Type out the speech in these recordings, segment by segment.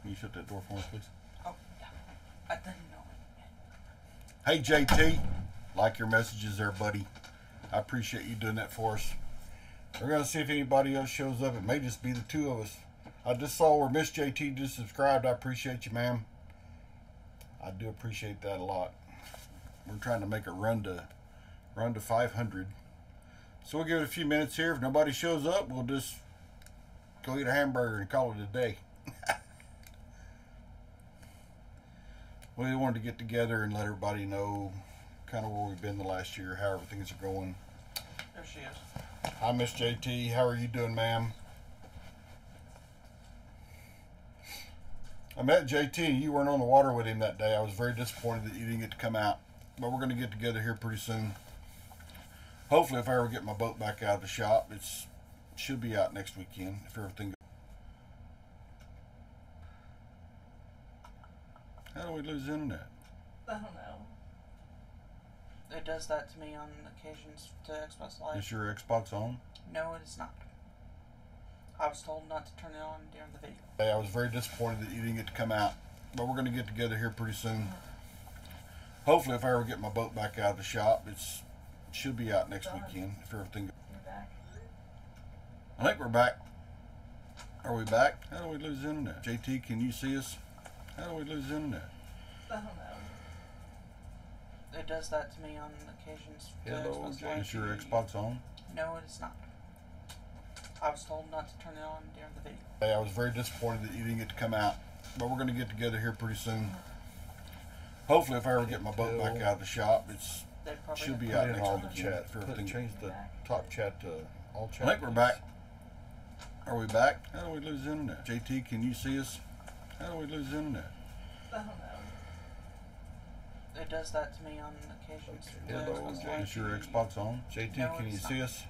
Can you shut that door for us, please? Oh, yeah. I didn't know. Hey, JT. Like your messages there, buddy. I appreciate you doing that for us. We're going to see if anybody else shows up. It may just be the two of us. I just saw where Miss JT just subscribed. I appreciate you, ma'am. I do appreciate that a lot. We're trying to make a run to 500. So we'll give it a few minutes here. If nobody shows up, we'll just go eat a hamburger and call it a day. We wanted to get together and let everybody know kind of where we've been the last year, how everything's going. There she is. Hi, Miss JT. How are you doing, ma'am? I met JT and you weren't on the water with him that day. I was very disappointed that you didn't get to come out. But we're going to get together here pretty soon. Hopefully, if I ever get my boat back out of the shop, it should be out next weekend if everything goes. How do we lose the internet? I don't know. It does that to me on occasions to Xbox Live. Is your Xbox on? No, it is not. I was told not to turn it on during the video. I was very disappointed that you didn't get to come out. But we're going to get together here pretty soon. Hopefully, if I ever get my boat back out of the shop, it should be out next weekend if everything goes. You're back. I think we're back. Are we back? How do we lose the internet? JT, can you see us? How do we lose the internet? I don't know. It does that to me on occasions to Hello, Xbox Live. is your Xbox on? No, it is not. I was told not to turn it on during the video. I was very disappointed that you didn't get to come out. But we're going to get together here pretty soon. Hopefully, if I ever get my boat back out of the shop, it should be out next weekend if everything. Change the top chat to all chat. I think we're back. Are we back? How do we lose the internet? JT, can you see us? How do we lose the internet? I don't know. It does that to me on occasions. Hello, is your Xbox on? JT, No, can you it's see not. us?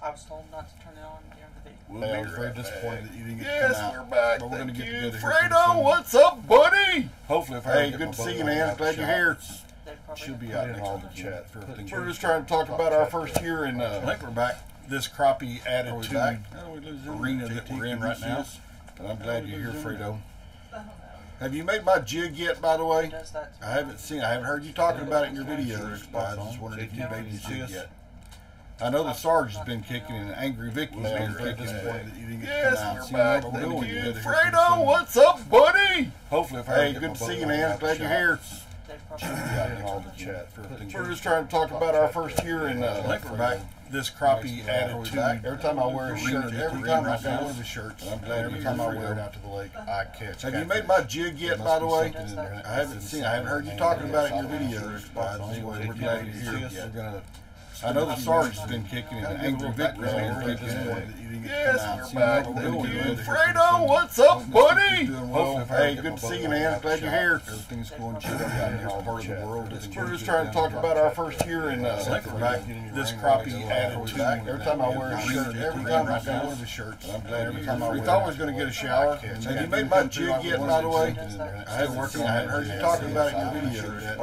I was told not to turn it on during the video. I was very disappointed that you didn't get to Yes, come out. we're back. But we're going to Thank get you. together here pretty Fredo, soon. what's up, buddy? Hopefully, if I Hey, ever get good my to boat see you, back man. out of the Glad you're shop, here. They probably should be put out in next all the weekend chat. if everything We're goes. just trying to talk about our first year in I think we're back. This Crappie Attitude arena that we're in right now. And I'm glad you're here, Fredo. I don't know. Have you made my jig yet, by the way? It does that to me I haven't heard you talking about it in your videos, but I just wondered if you made your jig yet. I know the Sarge has been kicking and Angry Vicky's been very disappointed that you didn't get to come out. Yes, See we're back. what we're doing Thank you. together here pretty Fredo, soon. what's up, buddy? Hopefully, if I Hey, ever get good my to boat see you, back out man. of the Glad you're shop, here. They should probably be out next weekend if everything We're goes. just trying to talk about our first year in I think we're back. This Crappie Attitude. Every time I wear a shirt, every time I wear one of the shirts, I'm glad every time I wear it out to the lake, I catch. Have you made my jig yet, by the way? I haven't heard you talking about it in your videos, but I just wondered we're glad you're here. We're gonna. I know the Sarge has been kicking and Angry Vicky's been very disappointed that you didn't get to come out. Yes, See we're back. what we're Thank doing you. together here Fredo, pretty soon. what's up, buddy? Hopefully, if I Hey, ever get good my to see boat you, back man. out of the Glad you're shop, here. everything's going chill down in this part of the world. We're just trying to talk about our first year in I think we're back. This Crappie Attitude. Every time I wear a shirt, every time I wear one of the shirts, I'm glad every time I wear it. We thought we was going to get a shower. Have you made my jig yet, by the way? I haven't heard you talking about it in your videos yet.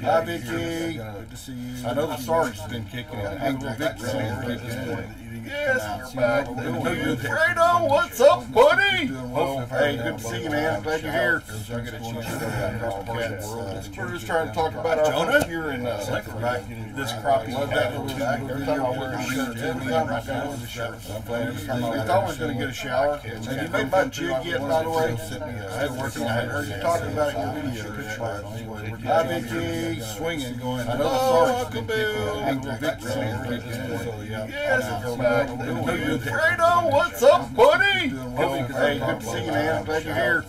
Hi, Vicky. Good to see you. I know the Sarge has been kicking and Angry Vicky's been very disappointed that you didn't get to come out. Yes, we're back. Thank you. Fredo, what's up, buddy? Hey, good to see you, man. Glad you're here. We're just trying to talk about our first year in This Crappie Attitude. Every time I wear a shirt, every time I wear one of the shirts, I'm glad we thought we was going to get a shower. Have you made my jig yet, by the way? I haven't heard you talking about it in your videos. Hi, Vicky. Swinging, going. I know the Sarge has been kicking. Angry Vicky's been very disappointed. Yes, we're back. Fredo, what's up, buddy? Hey, good to see you, man. Glad you're here.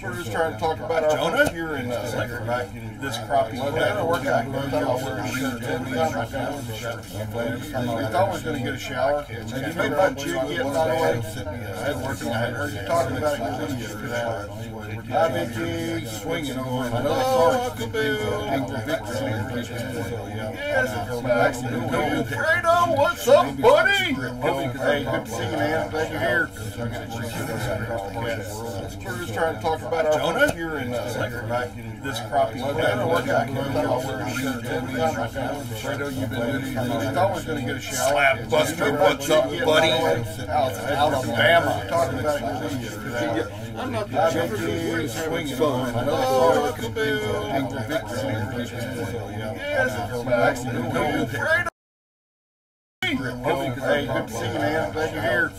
We're just trying to talk about our first year in This Crappie work out. Attitude. Every time I wear a shirt, every time I wear one of the shirts, I'm glad we thought we was going to get a shower. Have you made my jig yet, by the way? I haven't heard you talking about it in your videos. Hi, Vicky. Swinging, going. I know the Sarge has been kicking. Angry Vicky's been Fredo, what's up, buddy? Hey, good to see you, man. Glad you're here. We're just trying to talk about our Jonah here in this crappie Fredo, you've been doing. I thought we was going to get a shower. Slap Buster, what's up, buddy? Alabama. Talking about it. I'm not the Jefferson swinging fun. Hey, good to see you, man. Glad you're here.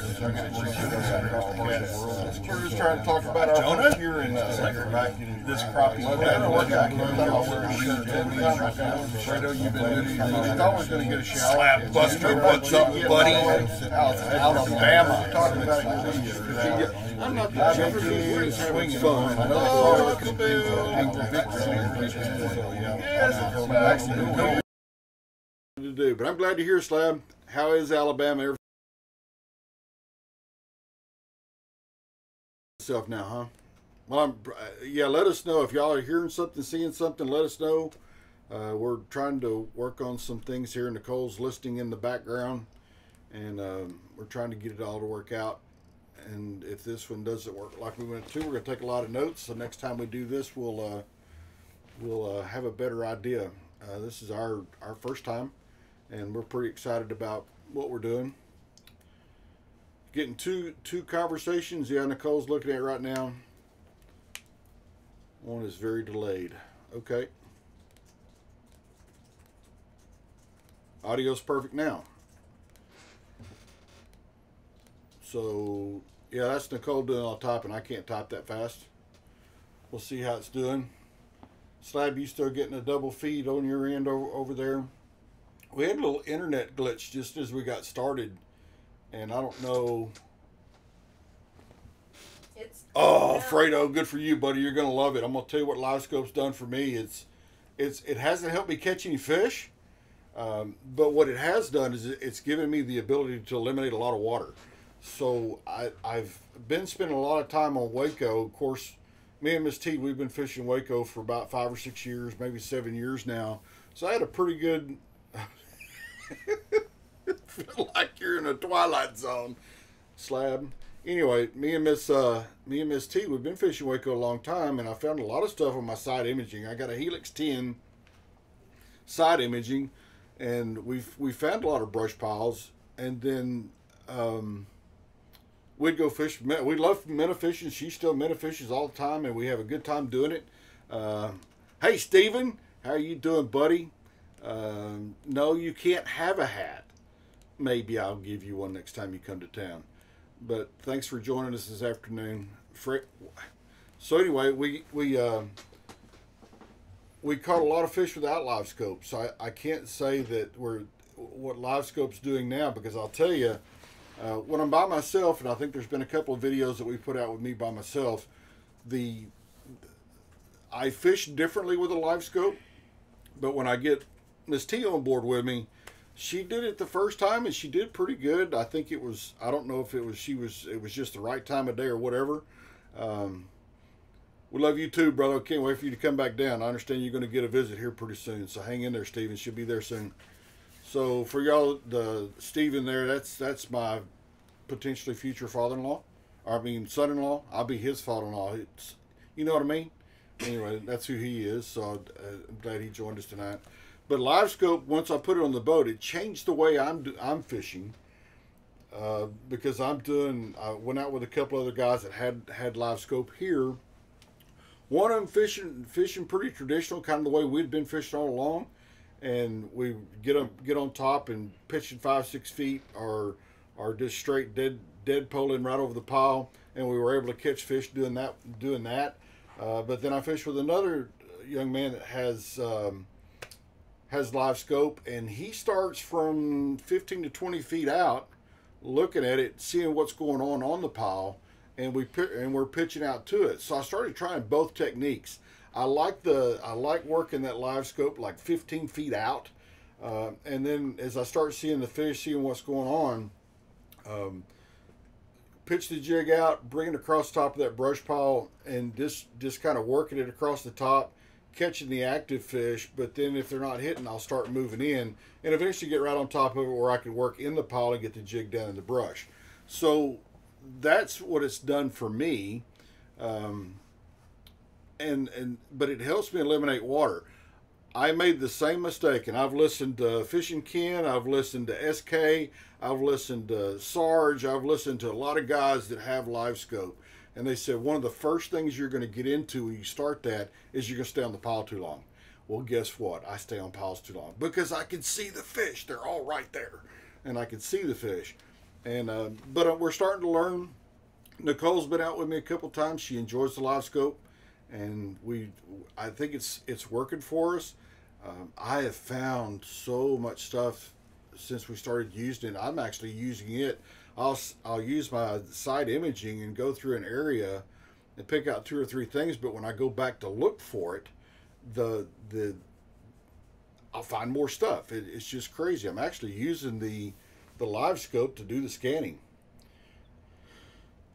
We're just trying to talk about our Jonah here in this crappie. Fredo, you've been doing. I thought we was going to get a shower. Slap Buster, what's up, buddy? Alabama. Talking about it. I'm not the Jefferson swinging fun. To do, but I'm glad to hear, Slab. How is Alabama? Stuff now, huh? Well, yeah. Let us know if y'all are hearing something, seeing something. Let us know. We're trying to work on some things here. Nicole's listing in the background, and we're trying to get it all to work out. And if this one doesn't work like we went to, we're going to take a lot of notes. So next time we do this, we'll have a better idea. This is our first time, and we're pretty excited about what we're doing. Getting two conversations. Yeah, Nicole's looking at it right now. One is very delayed. Okay. Audio's perfect now. So, yeah, that's Nicole doing all typing. I can't type that fast. We'll see how it's doing. Slab, you still getting a double feed on your end over there? We had a little internet glitch just as we got started, and I don't know. Oh, Fredo, good for you, buddy. You're gonna love it. I'm gonna tell you what LiveScope's done for me. It hasn't helped me catch any fish, but what it has done is it's given me the ability to eliminate a lot of water. So I've been spending a lot of time on Waco. Of course, me and Miss T, we've been fishing Waco for about 5 or 6 years, maybe 7 years now. So I had a pretty good. Feel like you're in a twilight zone, Slab. Anyway, me and Miss T, we've been fishing Waco a long time, and I found a lot of stuff on my side imaging. I got a Helix 10 side imaging, and we found a lot of brush piles, and then we'd go fish. We love minnow fishing. She still minnow fishes all the time, and we have a good time doing it. Hey, Steven, how are you doing, buddy? No, you can't have a hat. Maybe I'll give you one next time you come to town. But thanks for joining us this afternoon. So anyway, we caught a lot of fish without LiveScope. So I can't say that what LiveScope's doing now, because I'll tell you, when I'm by myself, and I think there's been a couple of videos that we put out with me by myself, I fish differently with a LiveScope. But when I get Miss T on board with me, she did it the first time, and she did pretty good. I think it was, I don't know if it was just the right time of day or whatever. We love you too, brother. Can't wait for you to come back down. I understand you're going to get a visit here pretty soon, so hang in there, Steven. She'll be there soon. So for y'all, the Steven there, that's my potentially future father-in-law. I mean, son-in-law. I'll be his father-in-law. You know what I mean? Anyway, that's who he is, so I'm glad he joined us tonight. But LiveScope, once I put it on the boat, it changed the way I'm fishing, because I went out with a couple other guys that had LiveScope here. One of them fishing pretty traditional, kind of the way we'd been fishing all along, and we get on top and pitching 5-6 feet, or just straight dead poling right over the pile, and we were able to catch fish doing that. But then I fished with another young man that has LiveScope, and he starts from 15 to 20 feet out, looking at it, seeing what's going on the pile, and we're pitching out to it. So I started trying both techniques. I like working that LiveScope like 15 feet out, and then as I start seeing the fish, seeing what's going on, pitch the jig out, bring it across the top of that brush pile, and just kind of working it across the top, catching the active fish, but then if they're not hitting, I'll start moving in and eventually get right on top of it where I can work in the pile and get the jig down in the brush. So that's what it's done for me. But it helps me eliminate water. I made the same mistake, and I've listened to Fishing Ken, I've listened to SK, I've listened to Sarge, I've listened to a lot of guys that have live scope. And they said one of the first things you're going to get into when you start that is you're going to stay on the pile too long. Well, guess what? I stay on piles too long because I can see the fish. They're all right there, and I can see the fish. And but we're starting to learn. Nicole's been out with me a couple times. She enjoys the live scope, and I think it's working for us. I have found so much stuff since we started using it. I'm actually using it. I'll use my side imaging and go through an area and pick out 2 or 3 things, but when I go back to look for it, I'll find more stuff. It's just crazy. I'm actually using the live scope to do the scanning.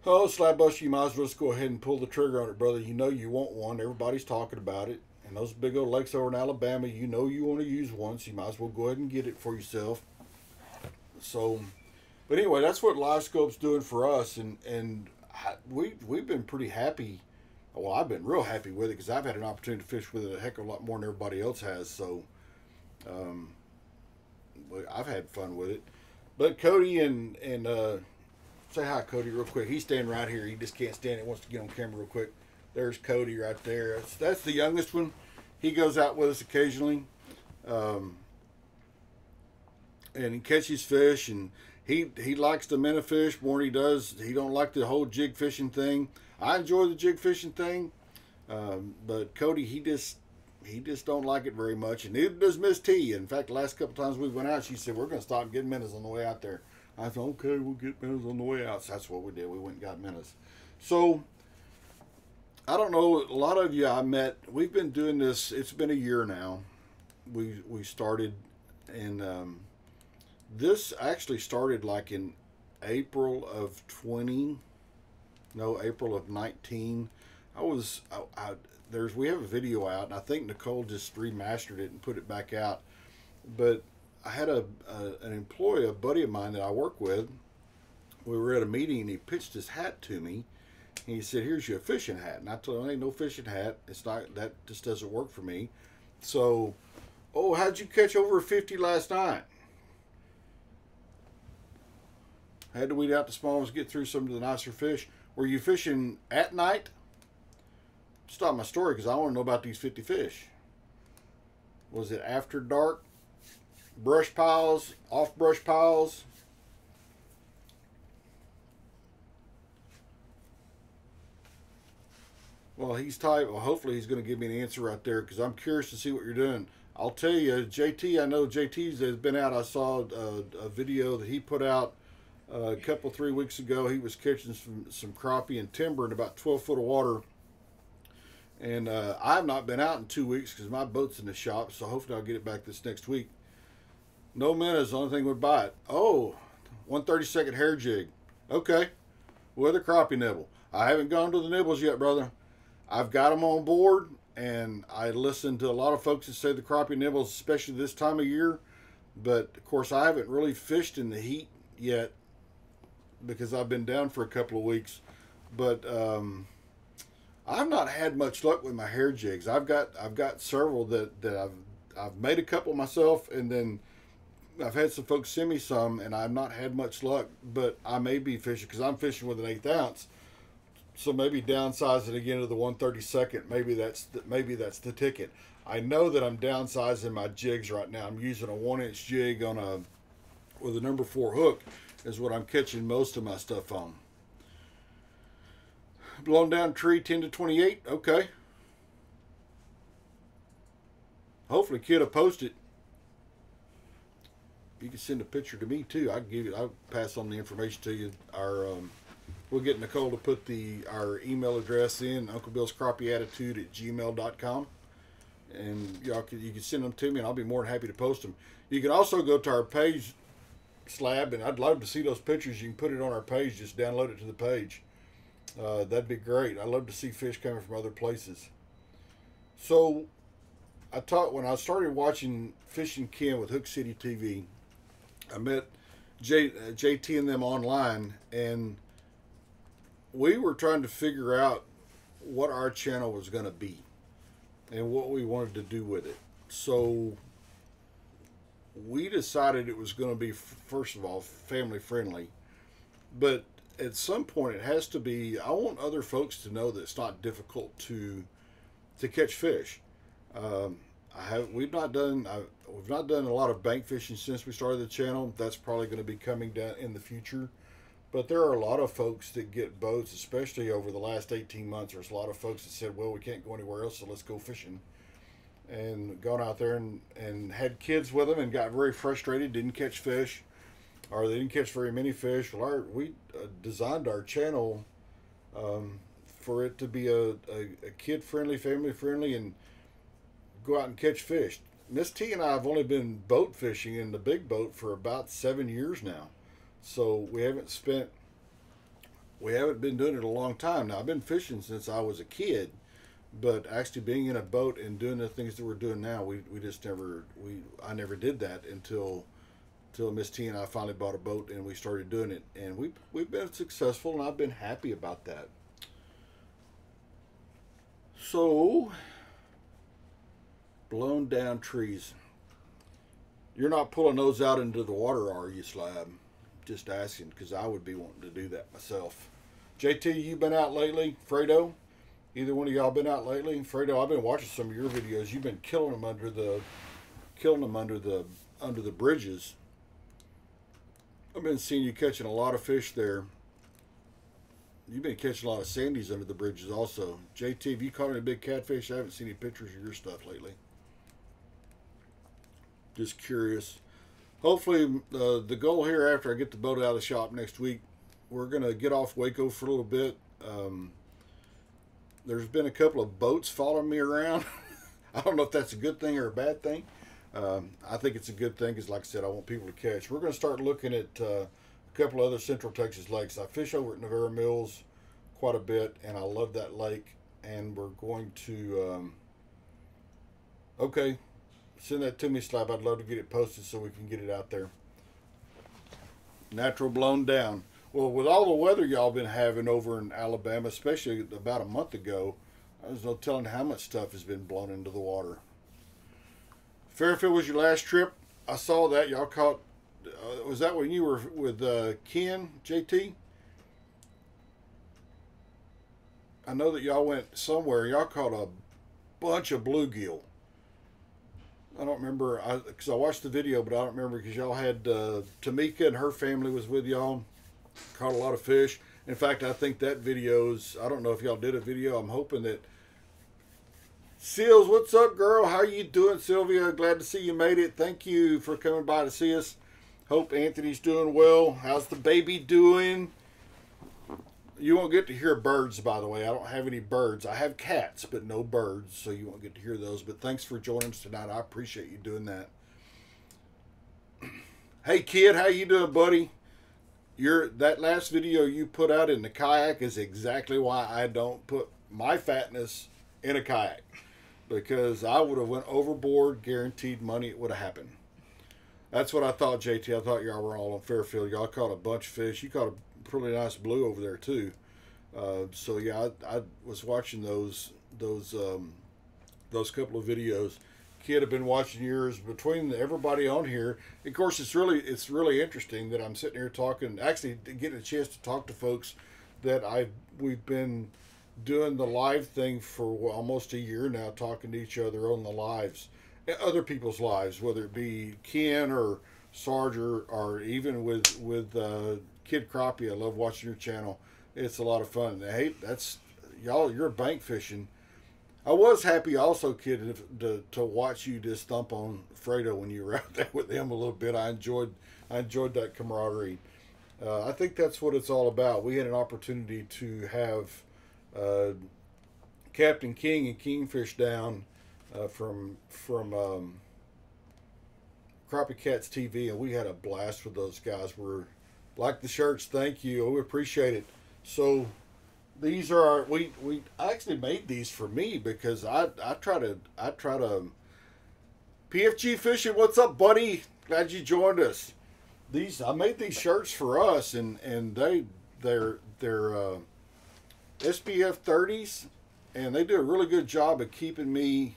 Oh, Slabbuster, you might as well just go ahead and pull the trigger on it, brother. You know you want one. Everybody's talking about it. And those big old lakes over in Alabama, you know you want to use one, so you might as well go ahead and get it for yourself. So, but anyway, that's what live scope's doing for us, and we've been pretty happy. Well, I've been real happy with it because I've had an opportunity to fish with it a heck of a lot more than everybody else has. So, I've had fun with it. But Cody and say hi, Cody, real quick. He's standing right here. He just can't stand it. Wants to get on camera real quick. There's Cody right there. That's the youngest one. He goes out with us occasionally, and he catches fish, and he likes the minnow fish more than he does. He don't like the whole jig fishing thing. I enjoy the jig fishing thing, but Cody, he just don't like it very much, and neither does Miss T. In fact, the last couple times we went out, she said, we're going to stop getting minnows on the way out there. I said, okay, we'll get minnows on the way out. So that's what we did. We went and got minnows. So, I don't know, a lot of you I met, we've been doing this, it's been a year now. We started, and this actually started like in April of 19. We have a video out, and I think Nicole just remastered it and put it back out. But I had an employee, a buddy of mine that I work with. We were at a meeting, and he pitched his hat to me. And he said, "Here's your fishing hat." And I told him, "Ain't no fishing hat. It's not, that just doesn't work for me." So, "Oh, how'd you catch over 50 last night?" Had to weed out the small ones, get through some of the nicer fish. Were you fishing at night? Stop my story because I want to know about these 50 fish. Was it after dark? Brush piles? Off brush piles? Well, he's tight. Well, hopefully he's going to give me an answer right there because I'm curious to see what you're doing. I'll tell you, JT, I know JT has been out. I saw a video that he put out a couple, 3 weeks ago. He was catching some crappie and timber in about 12 foot of water. And I've not been out in 2 weeks because my boat's in the shop, so hopefully I'll get it back this next week. No minnows, the only thing would bite. Oh, 1/32 hair jig. Okay, with a crappie nibble. I haven't gone to the nibbles yet, brother. I've got them on board, and I listen to a lot of folks that say the crappie nibbles, especially this time of year. But, of course, I haven't really fished in the heat yet because I've been down for a couple of weeks. But I've not had much luck with my hair jigs. I've got several that I've made a couple myself, and then I've had some folks send me some, and I've not had much luck. But I may be fishing because I'm fishing with an 1/8 ounce. So maybe downsize it again to the 1/32. Maybe that's the ticket. I know that I'm downsizing my jigs right now. I'm using a 1-inch jig with a number 4 hook is what I'm catching most of my stuff on. Blown down tree 10 to 28. Okay. Hopefully, kid will post it. You can send a picture to me too. I'll pass on the information to you. We'll get Nicole to put our email address in, Uncle Bill's Crappie Attitude at gmail.com. And you can send them to me, and I'll be more than happy to post them. You can also go to our page, Slab, and I'd love to see those pictures. You can put it on our page, just download it to the page. That'd be great. I love to see fish coming from other places. So when I started watching Fishing Ken with Hook City TV, I met JT and them online, and we were trying to figure out what our channel was going to be and what we wanted to do with it. So we decided it was going to be, first of all, family friendly, but at some point it has to be. I want other folks to know that it's not difficult to catch fish. We've not done a lot of bank fishing since we started the channel. That's probably going to be coming down in the future. But there are a lot of folks that get boats, especially over the last 18 months. There's a lot of folks that said, well, we can't go anywhere else, so let's go fishing. And gone out there and had kids with them and got very frustrated, didn't catch fish, or they didn't catch very many fish. Well, we designed our channel for it to be a kid-friendly, family-friendly, and go out and catch fish. Miss T and I have only been boat fishing in the big boat for about 7 years now. So we haven't been doing it a long time. Now, I've been fishing since I was a kid, but actually being in a boat and doing the things that we're doing now, I never did that until Miss T and I finally bought a boat and we started doing it. And we've been successful, and I've been happy about that. So, blown down trees. You're not pulling those out into the water, are you, Slab? Just asking, because I would be wanting to do that myself. JT, you been out lately? Fredo? Either one of y'all been out lately? Fredo, I've been watching some of your videos. You've been killing them under the bridges. I've been seeing you catching a lot of fish there. You've been catching a lot of sandies under the bridges also. JT, have you caught any big catfish? I haven't seen any pictures of your stuff lately. Just curious. Hopefully, the goal here after I get the boat out of the shop next week, we're going to get off Waco for a little bit. There's been a couple of boats following me around. I don't know if that's a good thing or a bad thing. I think it's a good thing because, like I said, I want people to catch. We're going to start looking at a couple other Central Texas lakes. I fish over at Navarro Mills quite a bit, and I love that lake. And we're going to... okay. Send that to me, Slab. I'd love to get it posted so we can get it out there. Natural blown down. Well, with all the weather y'all been having over in Alabama, especially about a month ago, I was no telling how much stuff has been blown into the water. Fairfield was your last trip. I saw that. Y'all caught... was that when you were with Ken, JT? I know that y'all went somewhere. Y'all caught a bunch of bluegill. I don't remember, because I watched the video, but I don't remember because y'all had Tamika and her family was with y'all. Caught a lot of fish. In fact, I think that video's, I don't know if y'all did a video. I'm hoping that... Seals, what's up, girl? How you doing, Sylvia? Glad to see you made it. Thank you for coming by to see us. Hope Anthony's doing well. How's the baby doing? You won't get to hear birds, by the way. I don't have any birds. I have cats, but no birds, so you won't get to hear those. But thanks for joining us tonight. I appreciate you doing that. Hey, kid, how you doing, buddy? That last video you put out in the kayak is exactly why I don't put my fatness in a kayak. Because I would have went overboard, guaranteed money, it would have happened. That's what I thought, JT. I thought y'all were all on Fairfield. Y'all caught a bunch of fish. You caught a pretty nice blue over there too. So yeah, I was watching those couple of videos. Kid, have been watching yours. Between everybody on here, of course, it's really interesting that I'm sitting here talking, actually getting a chance to talk to folks that we've been doing the live thing for almost a year now, talking to each other on the lives, other people's lives, whether it be Ken or Sarge or even with Kid Crappie. I love watching your channel. It's a lot of fun. Hey, that's y'all. You're bank fishing. I was happy also, Kid, to watch you just thump on Fredo when you were out there with him a little bit. I enjoyed that camaraderie. I think that's what it's all about. We had an opportunity to have Captain King and Kingfish down from Crappie Cats TV, and we had a blast with those guys. We're like the shirts. Thank you. We appreciate it. So these are I actually made these for me because I try to PFG Fishing, what's up, buddy? Glad you joined us. I made these shirts for us, and they're SPF 30s, and they do a really good job of keeping me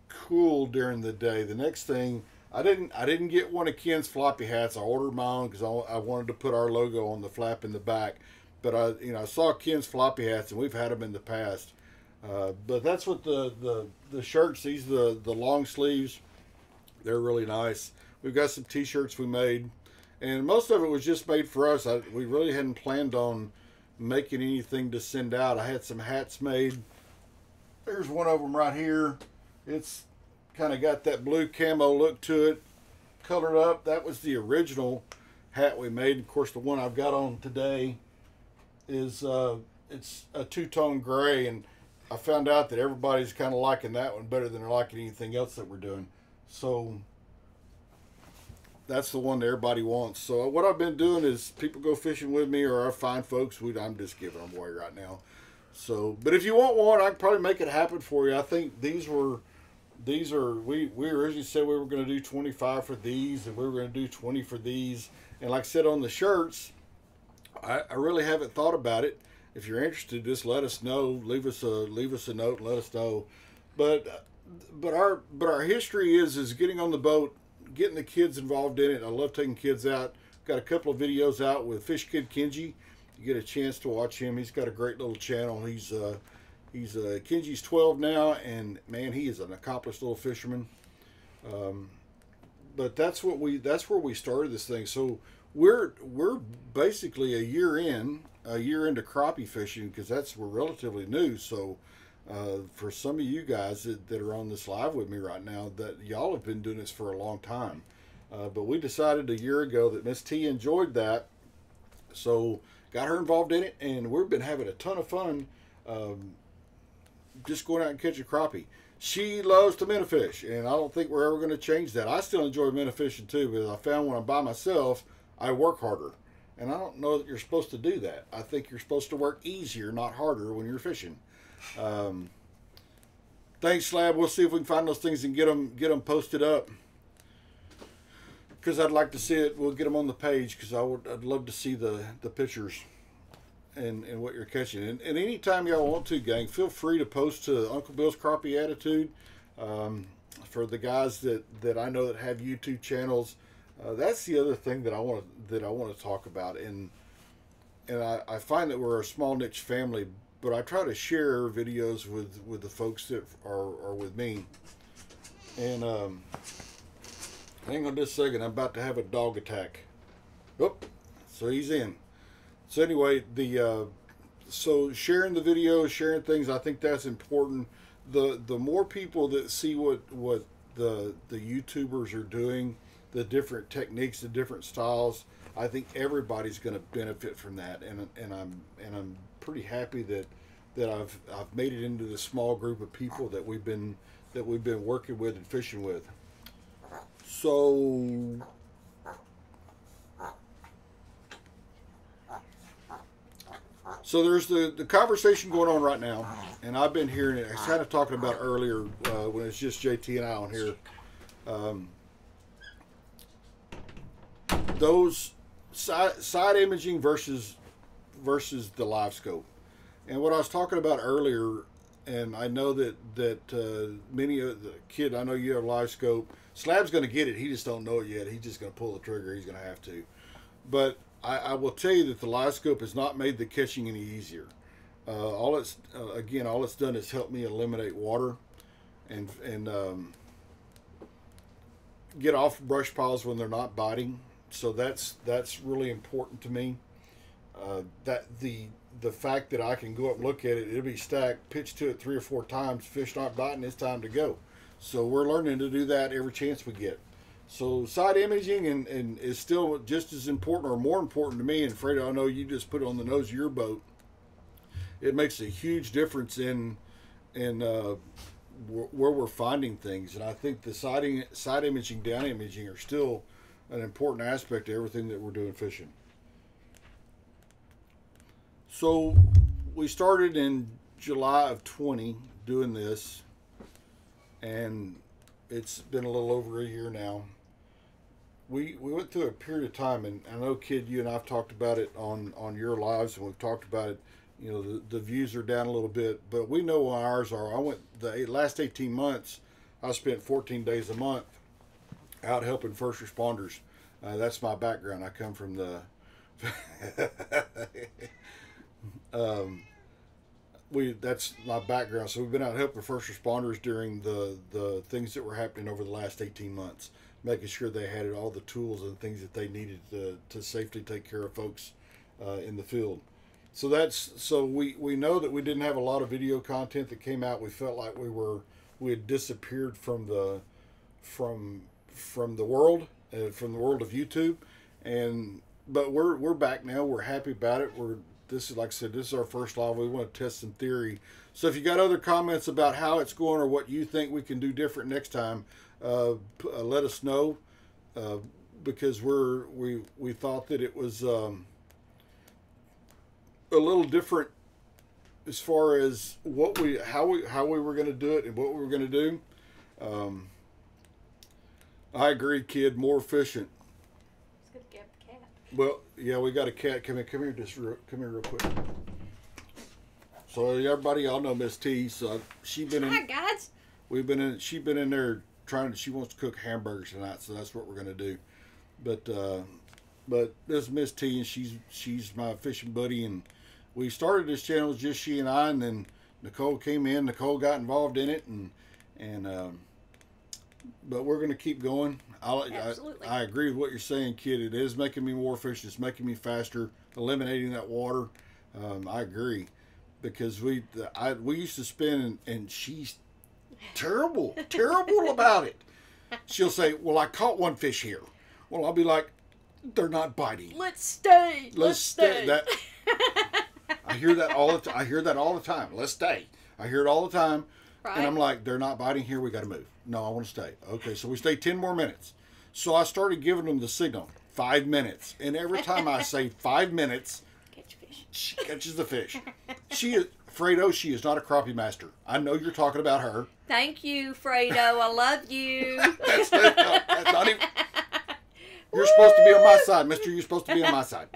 cool during the day. The next thing, I didn't get one of Ken's floppy hats. I ordered my own because I wanted to put our logo on the flap in the back. But I saw Ken's floppy hats, and we've had them in the past. But that's what the shirts. These are the long sleeves. They're really nice. We've got some T-shirts we made, and most of it was just made for us. We really hadn't planned on making anything to send out. I had some hats made. There's one of them right here. It's kind of got that blue camo look to it, colored up. That was the original hat we made. Of course, the one I've got on today is it's a two-tone gray, and I found out that everybody's kind of liking that one better than they're liking anything else that we're doing. So that's the one that everybody wants. So what I've been doing is people go fishing with me, or I find folks. I'm just giving them away right now. So, but if you want one, I can probably make it happen for you. I think we originally said we were going to do 25 for these, and we were going to do 20 for these. And like I said on the shirts, I really haven't thought about it. If you're interested, just let us know. Leave us a note and let us know. But our history is getting on the boat, getting the kids involved in it. I love taking kids out. Got a couple of videos out with Fish Kid Kenji. You get a chance to watch him. He's got a great little channel. Kenji's 12 now, and man, he is an accomplished little fisherman. But that's where we started this thing. So we're basically a year into crappie fishing, because we're relatively new. So for some of you guys that are on this live with me right now, that y'all have been doing this for a long time. But we decided a year ago that Miss T enjoyed that, so got her involved in it, and we've been having a ton of fun just going out and catching crappie. She loves to minnow fish, and I don't think we're ever going to change that. I still enjoy minnow fishing too, but I found when I'm by myself, I work harder. And I don't know that you're supposed to do that. I think you're supposed to work easier, not harder, when you're fishing. Thanks, Slab. We'll see if we can find those things and get them posted up, because I'd like to see it. We'll get them on the page, because I'd love to see the pictures and what you're catching. And anytime y'all want to, gang, feel free to post to Uncle Bill's Crappie Attitude. For the guys that I know that have YouTube channels, that's the other thing that I want to talk about. And I find that we're a small niche family, but I try to share videos with the folks that are with me. And hang on just a second, I'm about to have a dog attack. Oh, so he's in. So anyway, so sharing the videos, sharing things, I think that's important. The more people that see what the YouTubers are doing, the different techniques, the different styles, I think everybody's going to benefit from that. And I'm pretty happy that I've made it into this small group of people that we've been working with and fishing with. So there's the conversation going on right now, and I've been hearing it. I was kind of talking about earlier when it's just JT and I on here. Those side imaging versus the live scope, and what I was talking about earlier, and I know that many of the kid, I know you have live scope. Slab's going to get it. He just don't know it yet. He's just going to pull the trigger. He's going to have to. But I will tell you that the live scope has not made the catching any easier. All it's done is help me eliminate water and get off brush piles when they're not biting. So that's really important to me. That the fact that I can go up and look at it, it'll be stacked, pitch to it 3 or 4 times, fish not biting, it's time to go. So we're learning to do that every chance we get. So side imaging and is still just as important or more important to me. And Fredo, I know you just put it on the nose of your boat. It makes a huge difference in where we're finding things. And I think the side imaging, down imaging are still an important aspect to everything that we're doing fishing. So we started in July of 20 doing this, and it's been a little over a year now. We went through a period of time, and I know, Kid, you and I've talked about it on your lives, and we've talked about it. You know, the views are down a little bit, but we know what ours are. I went the last 18 months. I spent 14 days a month out helping first responders. That's my background. I come from the that's my background. So we've been out helping first responders during the things that were happening over the last 18 months, making sure they had all the tools and things that they needed to safely take care of folks in the field. So we know that we didn't have a lot of video content that came out. We felt like we had disappeared from the world of YouTube, but we're back now. We're happy about it. This is, like I said, this is our first live. We want to test some theory. So if you got other comments about how it's going or what you think we can do different next time, let us know, because we thought that it was a little different as far as how we were going to do it and what we were going to do. I agree, Kid. More efficient. Let's go get the cat. Well, yeah, we got a cat. Come here, come here real quick. So everybody, y'all know Miss T. So she been in. Hi guys. She been in there trying. She wants to cook hamburgers tonight, so that's what we're gonna do. But this is Miss T, and she's my fishing buddy, and we started this channel just she and I, and then Nicole came in. Nicole got involved in it, but we're going to keep going. Absolutely. I agree with what you're saying, Kid. It is making me more efficient. It's making me faster, eliminating that water. I agree, because we used to spin, and she's terrible about it. She'll say, "Well, I caught one fish here." Well, I'll be like, "They're not biting. Let's stay. Let's stay." I hear that all the time. Let's stay. I hear it all the time. Right. And I'm like, they're not biting here. We got to move. No, I want to stay. Okay, so we stay 10 more minutes. So I started giving them the signal, 5 minutes. And every time I say 5 minutes, Catch fish. she catches the fish. She is, Fredo, she is not a crappie master. I know you're talking about her. Thank you, Fredo. I love you. That's not even. You're supposed to be on my side, mister. You're supposed to be on my side.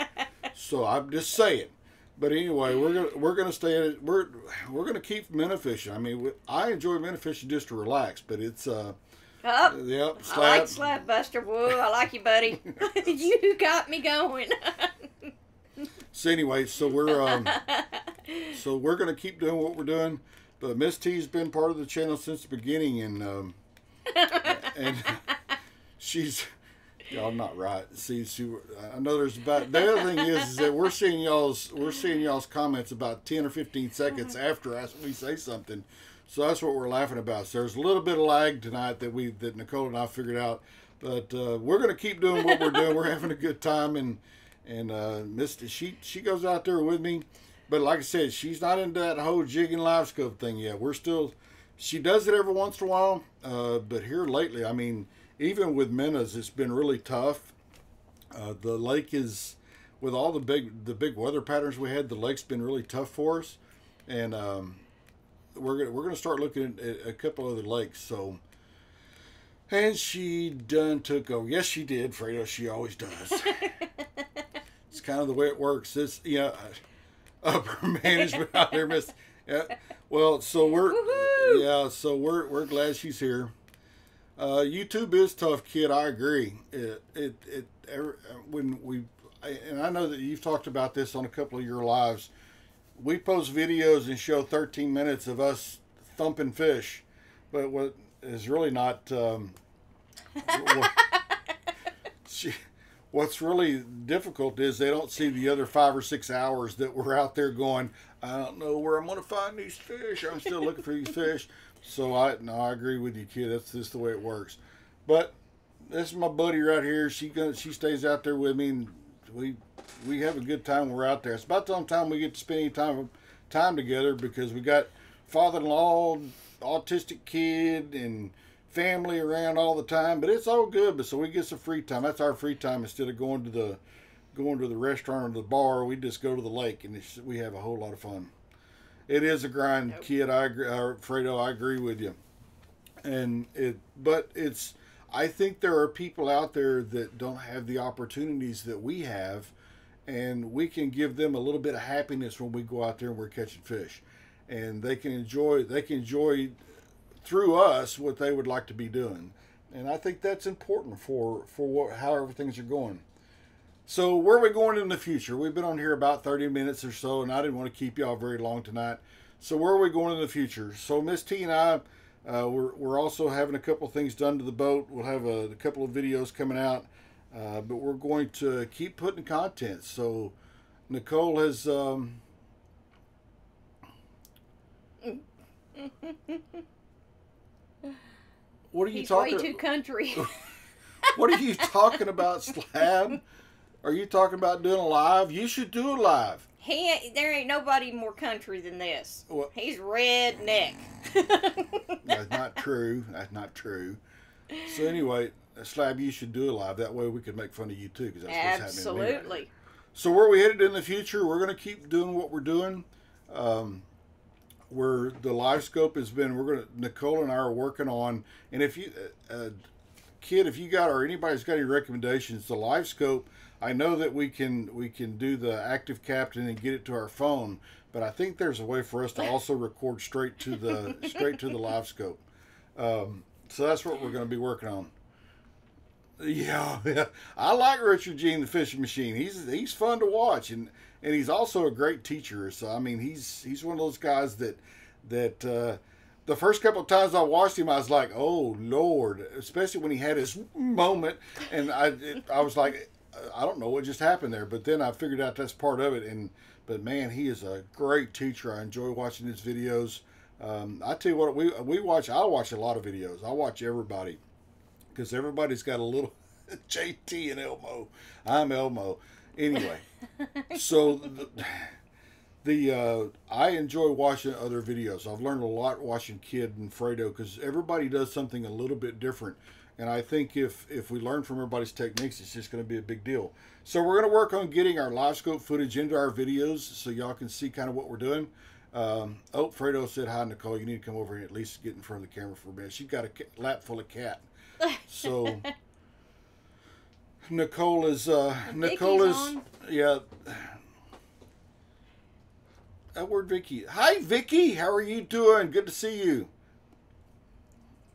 So I'm just saying. But anyway, we're gonna stay at it. We're gonna keep minnow fishing. I mean, I enjoy minnow fishing just to relax, but it's Yep, slap. I like Slap Buster. Whoa, I like you, buddy. You got me going. So anyway, so we're gonna keep doing what we're doing. But Miss T's been part of the channel since the beginning, and she's. Y'all not right. See, I know there's about. The other thing is that we're seeing y'all's comments about 10 or 15 seconds after we say something, so that's what we're laughing about. So there's a little bit of lag tonight that Nicole and I figured out, but we're gonna keep doing what we're doing. We're having a good time, and she goes out there with me, but like I said, she's not into that whole jigging live scope thing yet. She does it every once in a while, but here lately, I mean. Even with minnows, it's been really tough. The lake is, with all the big weather patterns we had, the lake's been really tough for us, and we're gonna start looking at a couple other lakes. So, and she done took over. Yes, she did, Fredo. She always does. It's kind of the way it works. This, upper management out there, Miss. Yeah. Well, so we're glad she's here. YouTube is tough, Kid. I agree. And I know that you've talked about this on a couple of your lives. We post videos and show 13 minutes of us thumping fish, but what is really not. What's really difficult is they don't see the other 5 or 6 hours that we're out there going. I don't know where I'm going to find these fish. I'm still looking for these fish. So I agree with you, Kid. That's just the way it works. But this is my buddy right here. She stays out there with me, and we have a good time when we're out there. It's about the time we get to spend any time together, because we got father-in-law, autistic kid, and family around all the time. But it's all good. But so we get some free time. That's our free time. Instead of going to the restaurant or the bar, we just go to the lake, and we have a whole lot of fun. It is a grind, Kid. I agree, Fredo. I agree with you. But I think there are people out there that don't have the opportunities that we have, and we can give them a little bit of happiness when we go out there and we're catching fish, and they can enjoy through us what they would like to be doing. And I think that's important for how things are going. So where are we going in the future? We've been on here about 30 minutes or so, and I didn't want to keep y'all very long tonight. So where are we going in the future? So Miss T and I, we're also having a couple of things done to the boat. We'll have a couple of videos coming out, but we're going to keep putting content. So Nicole has... what are you talking? He's way too country. What are you talking about, Slab? Are you talking about doing a live? You should do a live. There ain't nobody more country than this. What? He's redneck. That's not true. That's not true. So anyway, Slab, you should do a live. That way we can make fun of you too, because that's what's happening. Absolutely. So where are we headed in the future? We're going to keep doing what we're doing. Where the live scope has been, Nicole and I are working on, and if you, kid, if you got or anybody's got any recommendations, the live scope. I know that we can do the active captain and get it to our phone, but I think there's a way for us to also record straight to the live scope. So that's what we're going to be working on. Yeah. I like Richard Gene, the fishing machine. He's fun to watch, and he's also a great teacher. So I mean, he's one of those guys that the first couple of times I watched him, I was like, oh Lord, especially when he had his moment, and I was like, I don't know what just happened there, but then I figured out that's part of it. But man, he is a great teacher. I enjoy watching his videos. I tell you what, we watch. I watch a lot of videos. I watch everybody because everybody's got a little JT and Elmo. I'm Elmo. Anyway, so I enjoy watching other videos. I've learned a lot watching Kid and Fredo because everybody does something a little bit different. And I think if we learn from everybody's techniques, it's just going to be a big deal. So we're going to work on getting our live scope footage into our videos so y'all can see kind of what we're doing. Fredo said, hi, Nicole. You need to come over and at least get in front of the camera for a minute. She's got a lap full of cat. So Nicole is, yeah. That word, Vicky. Hi, Vicky. How are you doing? Good to see you.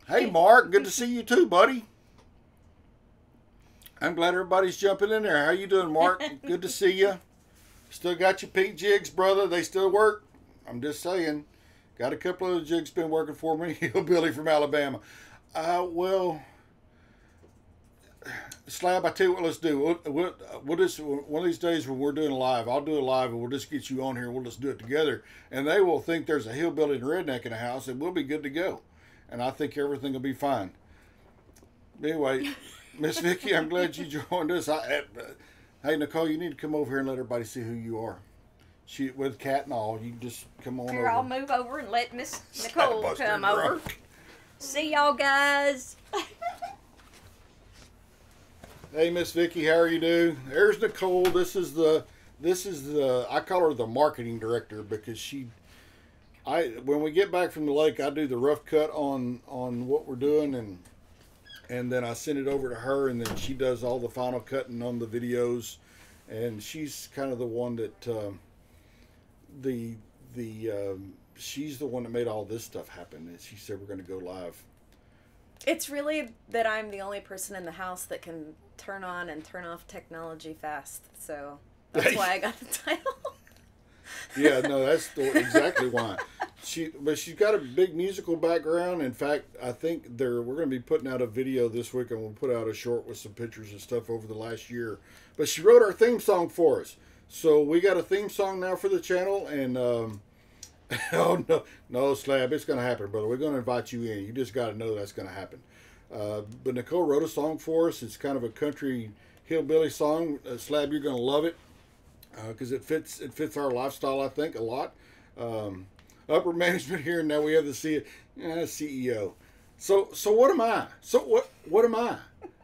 Hey, Mark. Good to see you too, buddy. I'm glad everybody's jumping in there. How you doing, Mark? Good to see you. Still got your pink jigs, brother. They still work. I'm just saying. Got a couple of the jigs been working for me. Hillbilly from Alabama. Well, Slab, I tell you what, let's do. We'll just, one of these days when we're doing a live, I'll do a live and we'll just get you on here and we'll just do it together. And they will think there's a hillbilly and redneck in the house and we'll be good to go. And I think everything will be fine. Anyway, Miss Vicky, I'm glad you joined us. Hey, Nicole, you need to come over here and let everybody see who you are. With cat and all, you just come on Here, over. I'll move over and let Miss Nicole come over. See y'all guys. Hey, Miss Vicky, how are you doing? There's Nicole. This is the I call her the marketing director because when we get back from the lake, I do the rough cut on what we're doing, and then I send it over to her, and then she does all the final cutting on the videos, and she's kind of the one that she's the one that made all this stuff happen. And she said we're going to go live. It's really that I'm the only person in the house that can turn on and turn off technology fast, so that's why I got the title. Yeah, no, that's exactly why. But she's got a big musical background. In fact, I think we're going to be putting out a video this week, and we'll put out a short with some pictures and stuff over the last year. But she wrote our theme song for us, so we got a theme song now for the channel. And oh no, Slab, it's going to happen, brother. We're going to invite you in. You just got to know that's going to happen. But Nicole wrote a song for us. It's kind of a country hillbilly song. Slab, you're going to love it. Because it fits our lifestyle, I think, a lot. Upper management here, and now we have the CEO. So what am I? So what am I?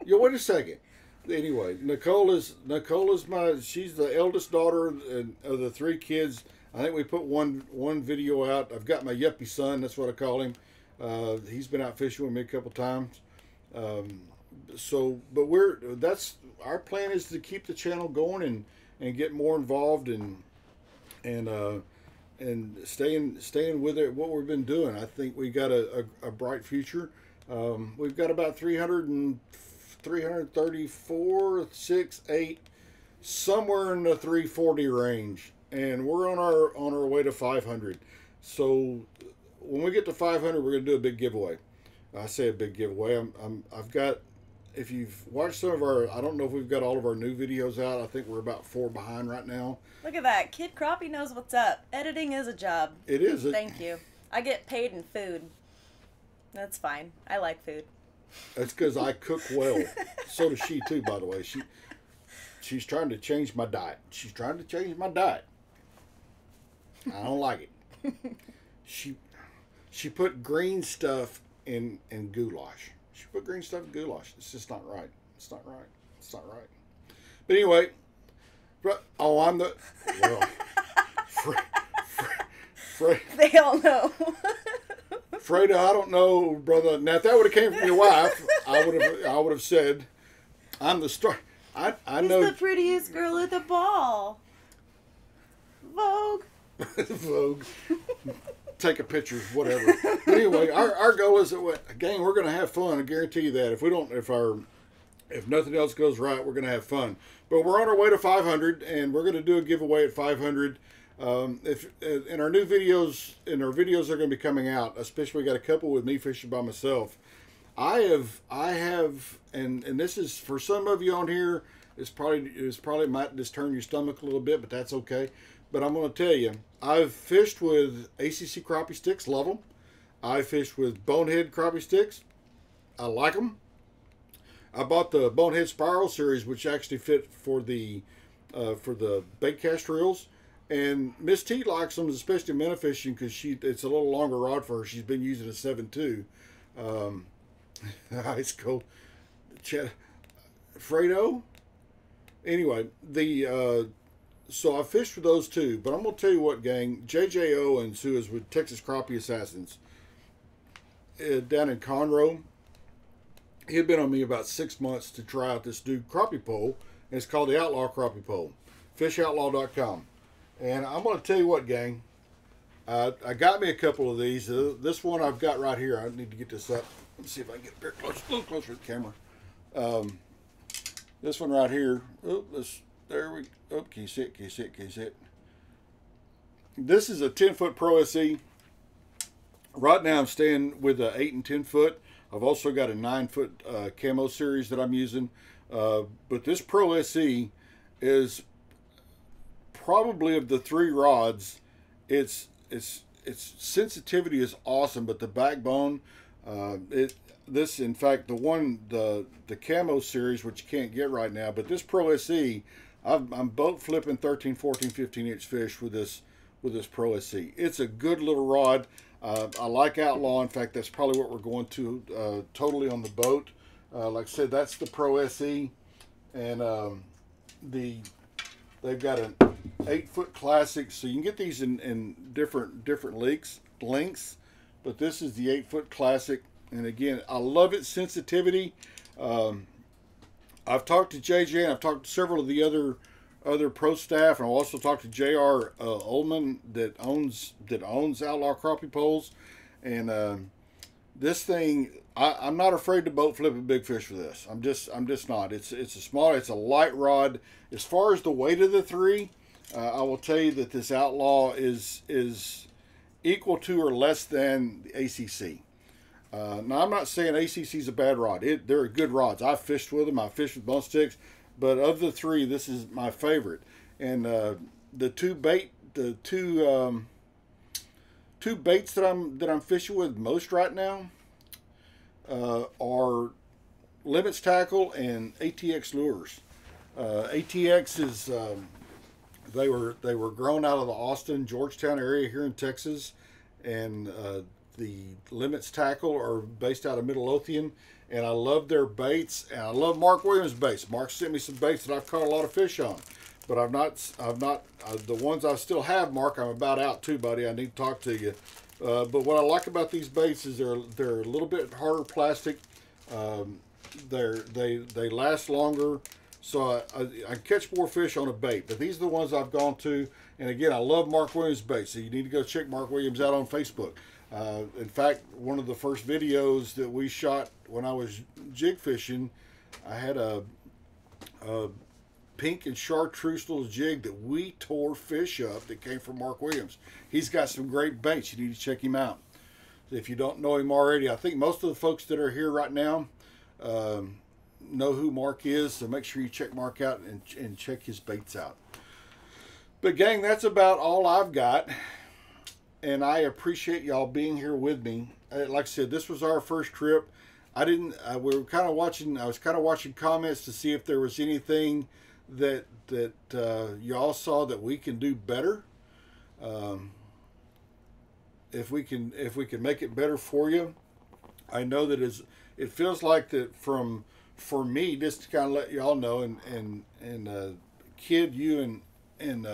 Yo, wait a second. Anyway, Nicole is she's the eldest daughter of the three kids. I think we put one video out. I've got my yuppie son, that's what I call him. He's been out fishing with me a couple times. But that's our plan is to keep the channel going and get more involved and staying with it. What we've been doing, I think we got a bright future. We've got about 334, 6, 8, somewhere in the 340 range, and we're on our way to 500. So when we get to 500, we're gonna do a big giveaway. I say a big giveaway. I've got. If you've watched some of our, I don't know if we've got all of our new videos out. I think we're about 4 behind right now. Look at that. Kid Crappie knows what's up. Editing is a job. It is. Thank you. I get paid in food. That's fine. I like food. That's because I cook well. So does she too, by the way. She's trying to change my diet. She's trying to change my diet. I don't like it. She put green stuff in goulash. She put green stuff in goulash. It's just not right. It's not right. It's not right. But anyway, I'm the They all know. Freda, I don't know, brother. Now, if that would have came from your wife, I would have said, I'm the star. I know. He's the prettiest girl at the ball. Vogue. Vogue. Take a picture, whatever. But anyway, our goal is that, gang, we're going to have fun. I guarantee you that. If nothing else goes right, we're going to have fun. But we're on our way to 500, and we're going to do a giveaway at 500. In our videos are going to be coming out, especially we got a couple with me fishing by myself. I have, and this is for some of you on here. It's probably might just turn your stomach a little bit, but that's okay. But I'm going to tell you, I've fished with ACC crappie sticks, love them. I fished with bonehead crappie sticks, I like them. I bought the bonehead spiral series, which actually fit for the bait cast reels. And Miss T likes them, especially minnow fishing, because it's a little longer rod for her. She's been using a 7.2. It's cold. Fredo. Anyway, so I fished with those two. But I'm going to tell you what, gang. J.J. Owens, who is with Texas Crappie Assassins, down in Conroe, he had been on me about 6 months to try out this new crappie pole. And it's called the Outlaw Crappie Pole. Fishoutlaw.com. And I'm going to tell you what, gang. I got me a couple of these. This one I've got right here. I need to get this up. Let me see if I can get a little closer to the camera. This one right here. Can you see it? Can you see it? Can you see it? This is a 10-foot Pro SE. Right now I'm staying with an 8 and 10 foot. I've also got a 9-foot camo series that I'm using. But this Pro SE is probably, of the 3 rods, its sensitivity is awesome, but the backbone, in fact, the camo series, which you can't get right now, but this Pro SE, I'm boat flipping 13, 14, 15 inch fish with this Pro SE. It's a good little rod. I like Outlaw. In fact, that's probably what we're going to totally on the boat. Like I said, that's the Pro SE, and they've got an 8-foot classic, so you can get these in different lengths, but this is the 8-foot classic. And again, I love its sensitivity. I've talked to JJ, and I've talked to several of the other pro staff, and I've also talked to JR Ullman that owns Outlaw Crappie Poles. And this thing, I'm not afraid to boat flip a big fish for this. I'm just not. It's a light rod. As far as the weight of the 3, I will tell you that this Outlaw is equal to or less than the ACC. Now, I'm not saying ACC is a bad rod. They're good rods. I've fished with them. I fished with bone sticks. But of the 3, this is my favorite. And the two baits that I'm fishing with most right now are Limits Tackle and ATX lures. ATX is they were grown out of the Austin, Georgetown area here in Texas, and the Limits Tackle are based out of Midlothian, and I love their baits, and I love Mark Williams' baits. Mark sent me some baits that I've caught a lot of fish on, but the ones I still have, Mark, I'm about out too, buddy. I need to talk to you. But what I like about these baits is they're a little bit harder plastic. They last longer, so I catch more fish on a bait. But these are the ones I've gone to, and again, I love Mark Williams baits. So you need to go check Mark Williams out on Facebook. In fact, one of the first videos that we shot when I was jig fishing, I had a pink and chartreuse jig that we tore fish up that came from Mark Williams. He's got some great baits. You need to check him out. If you don't know him already, I think most of the folks that are here right now know who Mark is, so make sure you check Mark out and check his baits out. But gang, that's about all I've got, and I appreciate y'all being here with me. Like I said, this was our first trip. We were kind of watching. I was kind of watching comments to see if there was anything that y'all saw that we can do better. If we can make it better for you. I know that it feels like that for me, just to kind of let y'all know, and Kid, you and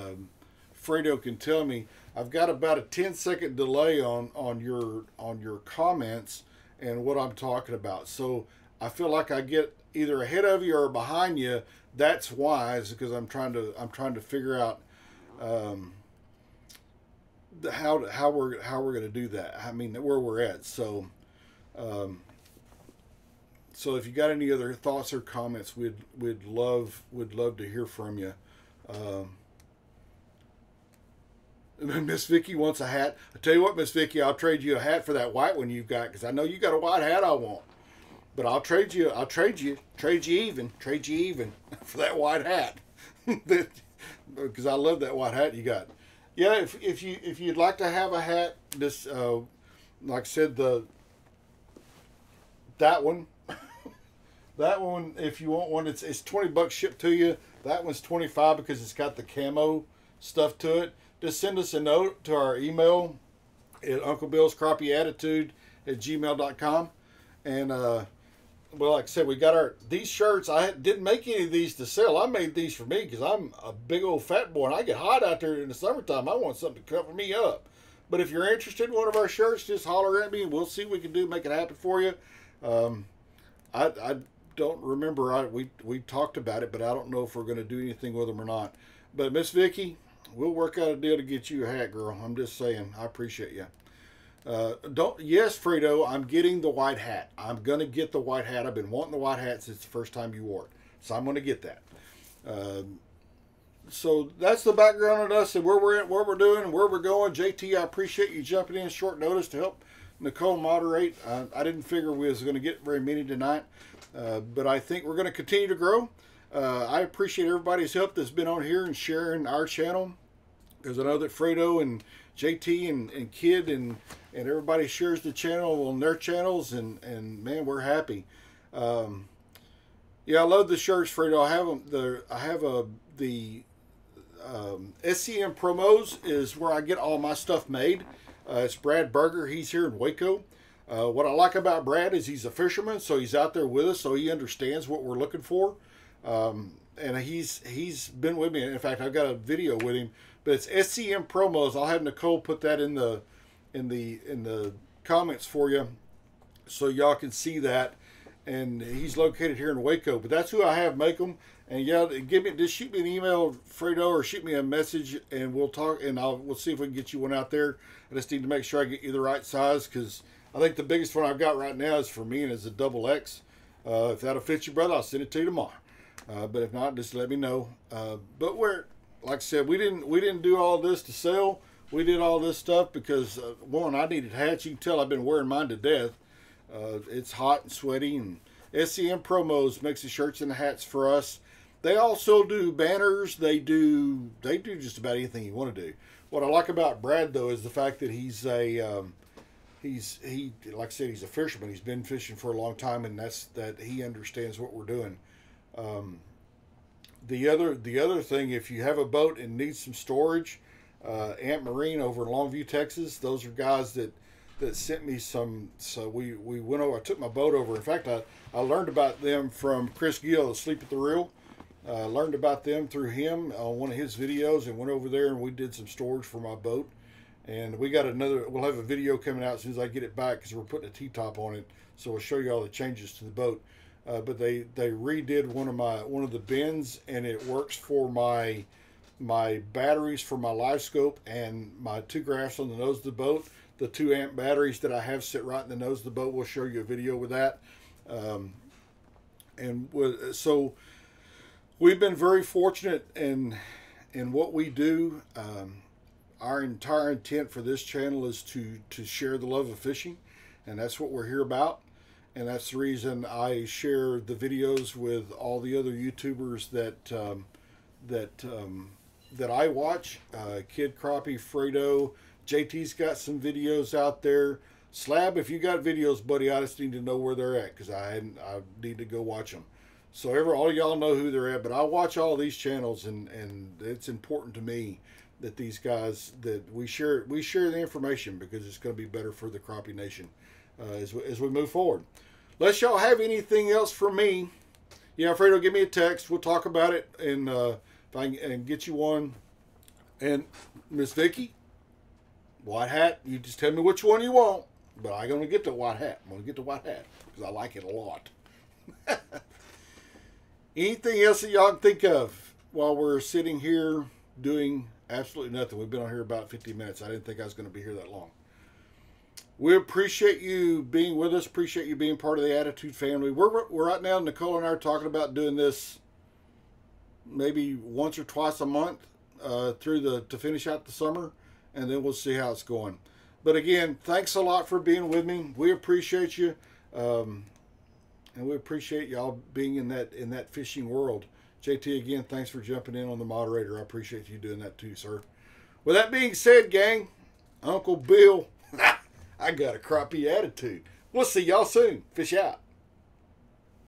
Fredo can tell me, I've got about a 10-second delay on your comments and what I'm talking about. So I feel like I get either ahead of you or behind you. That's why, is because I'm trying to figure out how we're going to do that. I mean, where we're at. So so if you got any other thoughts or comments, we'd love to hear from you. Miss Vicky wants a hat. I tell you what, Miss Vicky, I'll trade you a hat for that white one you've got, because I know you got a white hat I want. But I'll trade you even for that white hat, because I love that white hat you got. Yeah, if you'd like to have a hat, this like I said, that one, if you want one, it's $20 shipped to you. That one's $25 because it's got the camo stuff to it. Just send us a note to our email at Uncle Bill's Crappie Attitude at gmail.com. And well, like I said, we got these shirts. I didn't make any of these to sell. I made these for me because I'm a big old fat boy and I get hot out there in the summertime. I want something to cover me up. But if you're interested in one of our shirts, just holler at me and we'll see what we can do, make it happen for you. I don't remember. We talked about it, but I don't know if we're going to do anything with them or not. But Miss Vicky, we'll work out a deal to get you a hat, girl. I'm just saying. I appreciate you. Yes, Fredo, I'm getting the white hat. I'm going to get the white hat. I've been wanting the white hat since the first time you wore it. So I'm going to get that. So that's the background on us and where we're at, what we're doing, and where we're going. JT, I appreciate you jumping in short notice to help Nicole moderate. I didn't figure we was going to get very many tonight, but I think we're going to continue to grow. I appreciate everybody's help that's been on here and sharing our channel, because I know that Fredo and JT and Kid and everybody shares the channel on their channels, and man, we're happy. Yeah, I love the shirts, Fredo. I have the SCM Promos is where I get all my stuff made. It's Brad Berger. He's here in Waco. What I like about Brad is he's a fisherman, so he's out there with us, so he understands what we're looking for. And he's been with me. In fact, I've got a video with him. But it's SCM Promos. I'll have Nicole put that in the comments for you, so y'all can see that. And he's located here in Waco. But that's who I have make them. And yeah, just shoot me an email, Fredo, or shoot me a message, and we'll talk. And we'll see if we can get you one out there. I just need to make sure I get you the right size, because I think the biggest one I've got right now is for me, and it's a XX. If that'll fit you, brother, I'll send it to you tomorrow. But if not, just let me know. But like I said, we didn't do all this to sell. We did all this stuff because one, I needed hats. You can tell I've been wearing mine to death. It's hot and sweaty, and SCM Promos makes the shirts and the hats for us. They also do banners. They do just about anything you want to do. What I like about Brad though is the fact that he's like I said, he's a fisherman. He's been fishing for a long time, and that he understands what we're doing. The other thing, if you have a boat and need some storage, Ant Marine over in Longview, Texas, those are guys that sent me some. So we went over. I took my boat over. In fact, I learned about them from Chris Gill, Sleep at the Reel. Learned about them through him on one of his videos, and went over there and we did some storage for my boat. And we got we'll have a video coming out as soon as I get it back because we're putting a T-top on it. So we'll show you all the changes to the boat. But they redid one of the bins, and it works for my batteries for my live scope and my 2 graphs on the nose of the boat. The 2 amp batteries that I have sit right in the nose of the boat. We'll show you a video with that. So we've been very fortunate in what we do. Our entire intent for this channel is to share the love of fishing, and that's what we're here about. And that's the reason I share the videos with all the other YouTubers that I watch. Kid Crappie, Fredo, JT's got some videos out there. Slab, if you got videos, buddy, I just need to know where they're at because I need to go watch them. So all y'all know who they're at, but I watch all these channels, and it's important to me that these guys, that we share the information because it's going to be better for the Crappie Nation as we move forward. Unless y'all have anything else for me, yeah, Fredo, give me a text. We'll talk about it, and if I can get you one. And Miss Vicky, white hat, you just tell me which one you want, but I'm going to get the white hat. I'm going to get the white hat because I like it a lot. Anything else that y'all can think of while we're sitting here doing absolutely nothing? We've been on here about 50 minutes. I didn't think I was going to be here that long. We appreciate you being with us. Appreciate you being part of the Attitude family. We're right now, Nicole and I are talking about doing this maybe once or twice a month to finish out the summer, and then we'll see how it's going. But again, thanks a lot for being with me. We appreciate you. And we appreciate y'all being in that fishing world. JT, again, thanks for jumping in on the moderator. I appreciate you doing that too, sir. With that being said, gang, Uncle Bill, I got a crappie attitude. We'll see y'all soon. Fish out.